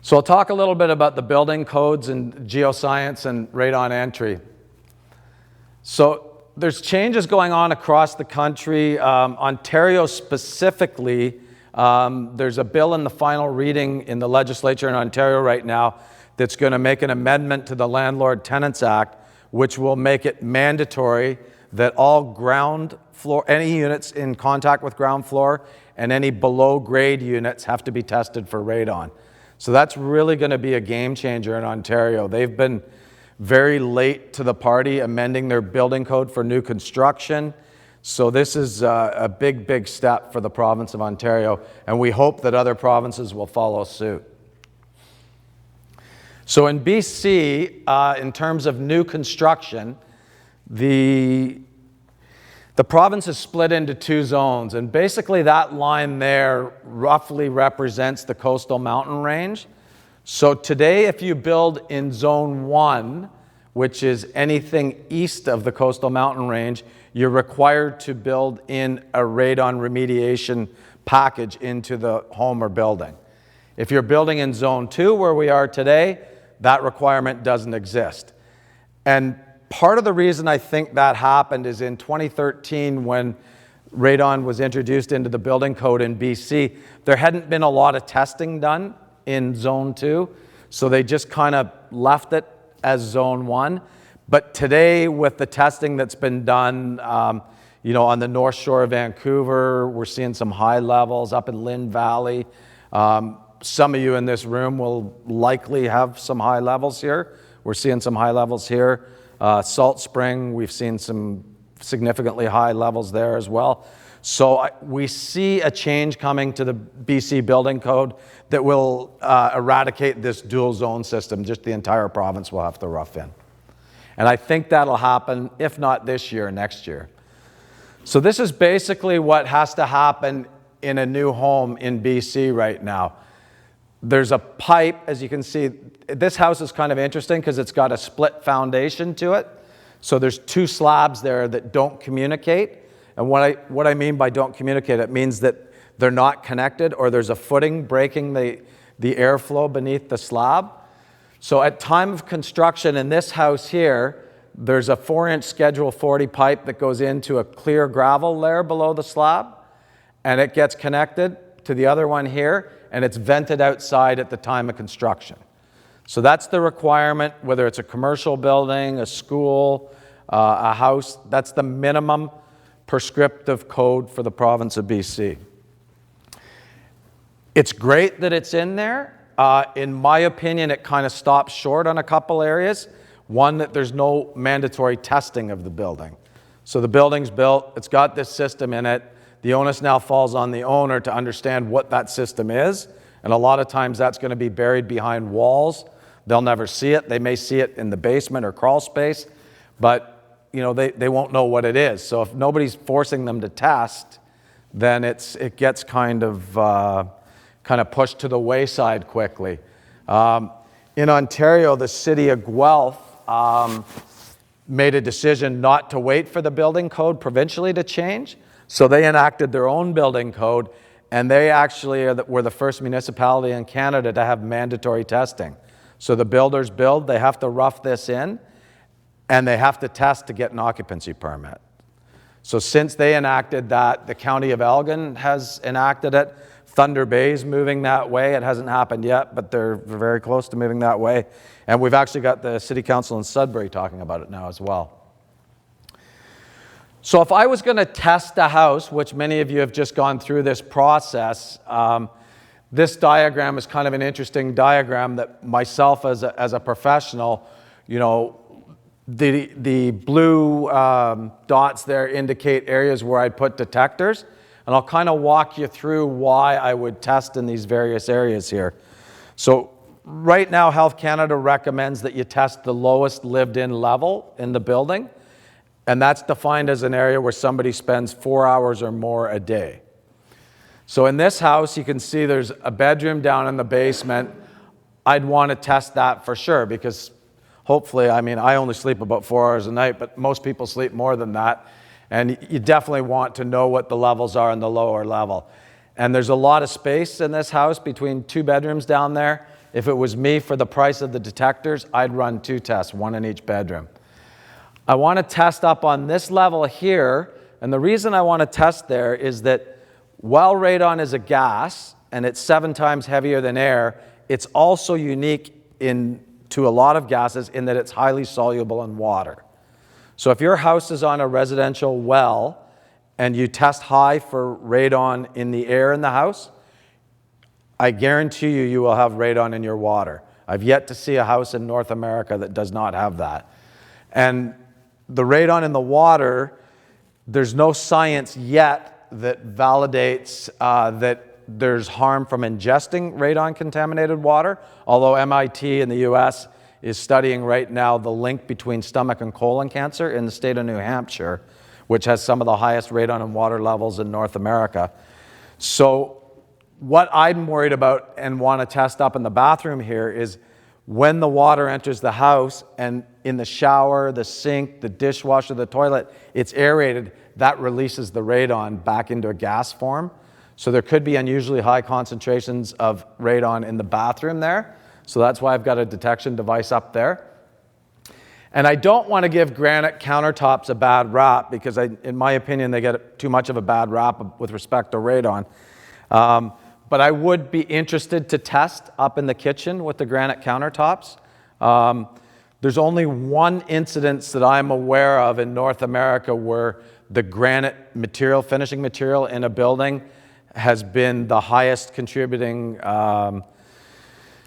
So I'll talk a little bit about the building codes and geoscience and radon entry. So there's changes going on across the country. Ontario specifically, there's a bill in the final reading in the legislature in Ontario right now that's going to make an amendment to the Landlord Tenants Act, which will make it mandatory that all ground floor, any units in contact with ground floor and any below grade units have to be tested for radon. So that's really going to be a game changer in Ontario. They've been very late to the party amending their building code for new construction. So this is a big, big step for the province of Ontario, and we hope that other provinces will follow suit. So in BC, in terms of new construction, the province is split into two zones, and basically that line there roughly represents the coastal mountain range. So today, if you build in Zone 1, which is anything east of the coastal mountain range, you're required to build in a radon remediation package into the home or building. If you're building in Zone 2, where we are today, that requirement doesn't exist. And part of the reason I think that happened is in 2013, when radon was introduced into the building code in BC, there hadn't been a lot of testing done in Zone 2, so they just kind of left it as Zone 1. But today, with the testing that's been done, on the North Shore of Vancouver, we're seeing some high levels up in Lynn Valley. Some of you in this room will likely have some high levels here. We're seeing some high levels here. Salt Spring, we've seen some significantly high levels there as well. So we see a change coming to the BC building code that will eradicate this dual zone system. Just the entire province will have to rough in. And I think that'll happen, if not this year, next year. So this is basically what has to happen in a new home in BC right now. There's a pipe, as you can see. This house is kind of interesting because it's got a split foundation to it. So there's two slabs there that don't communicate. And what I mean by don't communicate, it means that they're not connected, or there's a footing breaking the airflow beneath the slab. So at time of construction in this house here, there's a 4-inch Schedule 40 pipe that goes into a clear gravel layer below the slab, and it gets connected to the other one here, and it's vented outside at the time of construction. So that's the requirement, whether it's a commercial building, a school, a house. That's the minimum prescriptive code for the province of BC. It's great that it's in there. In my opinion, it kind of stops short on a couple areas. One, that there's no mandatory testing of the building. So the building's built, it's got this system in it. The onus now falls on the owner to understand what that system is. And a lot of times that's going to be buried behind walls. They'll never see it. They may see it in the basement or crawl space, but they won't know what it is. So if nobody's forcing them to test, then it gets kind of pushed to the wayside quickly. In Ontario, the city of Guelph made a decision not to wait for the building code provincially to change. So they enacted their own building code, and they actually were the first municipality in Canada to have mandatory testing. So the builders build, they have to rough this in, and they have to test to get an occupancy permit. So since they enacted that, the County of Elgin has enacted it. Thunder Bay's moving that way. It hasn't happened yet, but they're very close to moving that way. And we've actually got the City Council in Sudbury talking about it now as well. So if I was going to test a house, which many of you have just gone through this process, this diagram is kind of an interesting diagram that myself as a professional, the blue dots there indicate areas where I'd put detectors. And I'll kind of walk you through why I would test in these various areas here. So right now, Health Canada recommends that you test the lowest lived-in level in the building. And that's defined as an area where somebody spends 4 hours or more a day. So in this house, you can see there's a bedroom down in the basement. I'd want to test that for sure because hopefully, I only sleep about 4 hours a night, but most people sleep more than that. And you definitely want to know what the levels are in the lower level. And there's a lot of space in this house between two bedrooms down there. if it was me for the price of the detectors, I'd run 2 tests, 1 in each bedroom. I want to test up on this level here, and the reason I want to test there is that while radon is a gas, and it's 7 times heavier than air, it's also unique to a lot of gases in that it's highly soluble in water. So if your house is on a residential well and you test high for radon in the air in the house, I guarantee you, you will have radon in your water. I've yet to see a house in North America that does not have that. And the radon in the water, there's no science yet that validates that there's harm from ingesting radon-contaminated water, although MIT in the US is studying right now the link between stomach and colon cancer in the state of New Hampshire, which has some of the highest radon in water levels in North America. So what I'm worried about and want to test up in the bathroom here is when the water enters the house and in the shower, the sink, the dishwasher, the toilet, it's aerated, that releases the radon back into a gas form. So there could be unusually high concentrations of radon in the bathroom there. So that's why I've got a detection device up there. And I don't want to give granite countertops a bad rap because in my opinion, they get too much of a bad rap with respect to radon. But I would be interested to test up in the kitchen with the granite countertops. There's only one incidence that I'm aware of in North America where the granite material, finishing material in a building has been the highest contributing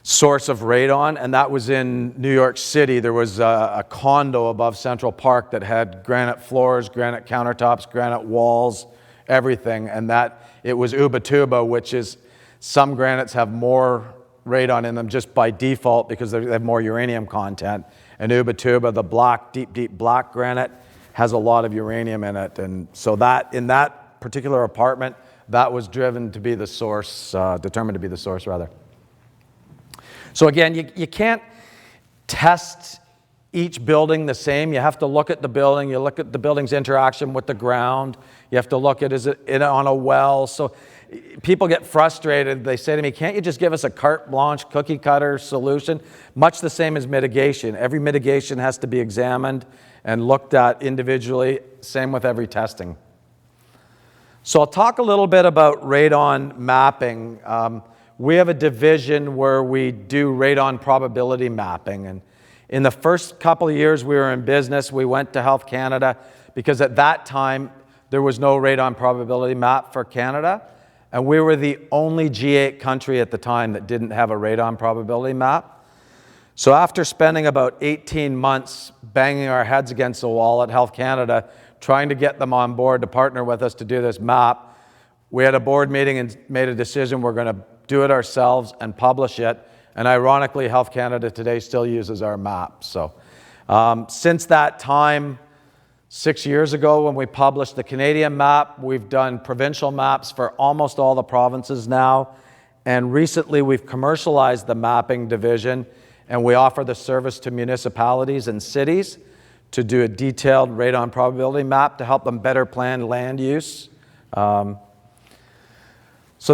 source of radon, and that was in New York City. There was a condo above Central Park that had granite floors, granite countertops, granite walls, everything, and that it was Ubatuba, which is some granites have more radon in them just by default because they have more uranium content, and Ubatuba, the black, deep black granite, has a lot of uranium in it, and so that in that particular apartment, that was driven to be the source, determined to be the source rather. So again, you can't test each building the same. You have to look at the building, you look at the building's interaction with the ground, you have to look at is it on a well. So people get frustrated. They say to me, can't you just give us a carte blanche cookie cutter solution? Much the same as mitigation. Every mitigation has to be examined and looked at individually, same with every testing. So I'll talk a little bit about radon mapping. We have a division where we do radon probability mapping. And in the first couple of years we were in business, we went to Health Canada because at that time there was no radon probability map for Canada. And we were the only G8 country at the time that didn't have a radon probability map. So after spending about 18 months banging our heads against the wall at Health Canada, trying to get them on board to partner with us to do this map, we had a board meeting and made a decision we're going to do it ourselves and publish it. And ironically, Health Canada today still uses our map. So since that time, 6 years ago when we published the Canadian map, we've done provincial maps for almost all the provinces now. And recently we've commercialized the mapping division and we offer the service to municipalities and cities to do a detailed radon probability map to help them better plan land use. So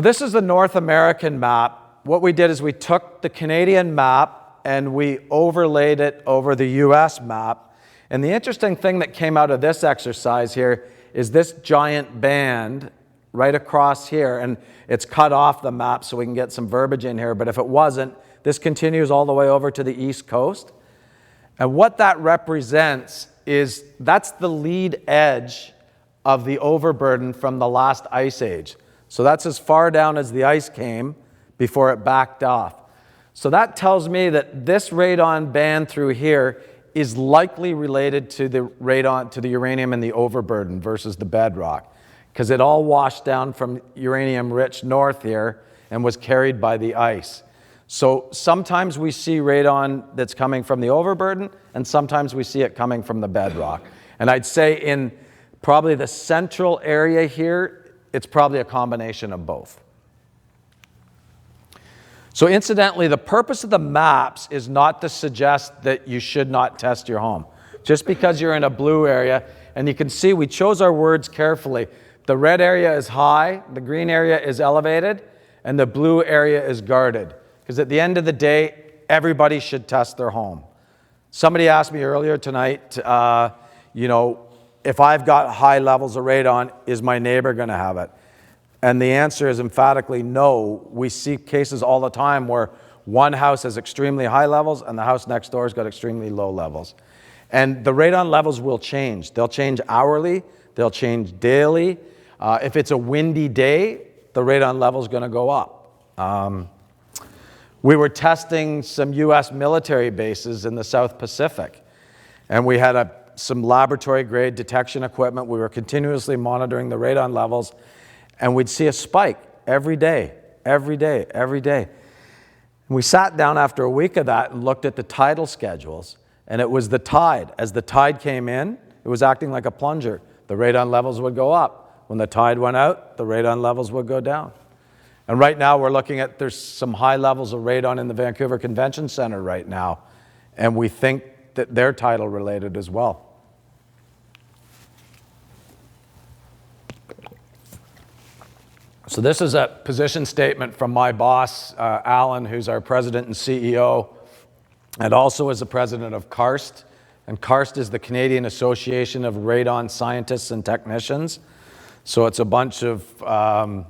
this is the North American map. What we did is we took the Canadian map and we overlaid it over the US map. And the interesting thing that came out of this exercise here is this giant band right across here, and it's cut off the map so we can get some verbiage in here, but if it wasn't, this continues all the way over to the East Coast. And what that represents is that's the lead edge of the overburden from the last ice age. So that's as far down as the ice came before it backed off. So that tells me that this radon band through here is likely related to the radon, to the uranium in the overburden versus the bedrock, because it all washed down from uranium-rich north here and was carried by the ice. So sometimes we see radon that's coming from the overburden, and sometimes we see it coming from the bedrock. And I'd say in probably the central area here, it's probably a combination of both. So incidentally, the purpose of the maps is not to suggest that you should not test your home. Just because you're in a blue area, and you can see we chose our words carefully. The red area is high, the green area is elevated, and the blue area is guarded. because at the end of the day, everybody should test their home. Somebody asked me earlier tonight, if I've got high levels of radon, is my neighbor going to have it? And the answer is emphatically no. We see cases all the time where one house has extremely high levels and the house next door has got extremely low levels. And the radon levels will change. They'll change hourly. They'll change daily. If it's a windy day, the radon level is going to go up. We were testing some U.S. military bases in the South Pacific, and we had some laboratory-grade detection equipment. We were continuously monitoring the radon levels, and we'd see a spike every day, every day, every day. And we sat down after a week of that and looked at the tidal schedules, and it was the tide. As the tide came in, it was acting like a plunger. The radon levels would go up. When the tide went out, the radon levels would go down. And right now we're looking at, there's some high levels of radon in the Vancouver Convention Center right now, and we think that they're tidal related as well. So this is a position statement from my boss, Alan, who's our president and CEO, and also is the president of KARST. And KARST is the Canadian Association of Radon Scientists and Technicians. So it's a bunch of a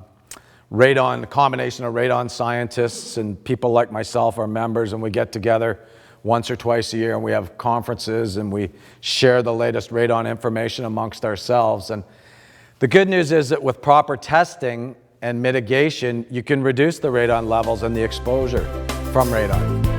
combination of radon scientists, and people like myself are members, and we get together once or twice a year and we have conferences and we share the latest radon information amongst ourselves. And the good news is that with proper testing and mitigation, you can reduce the radon levels and the exposure from radon.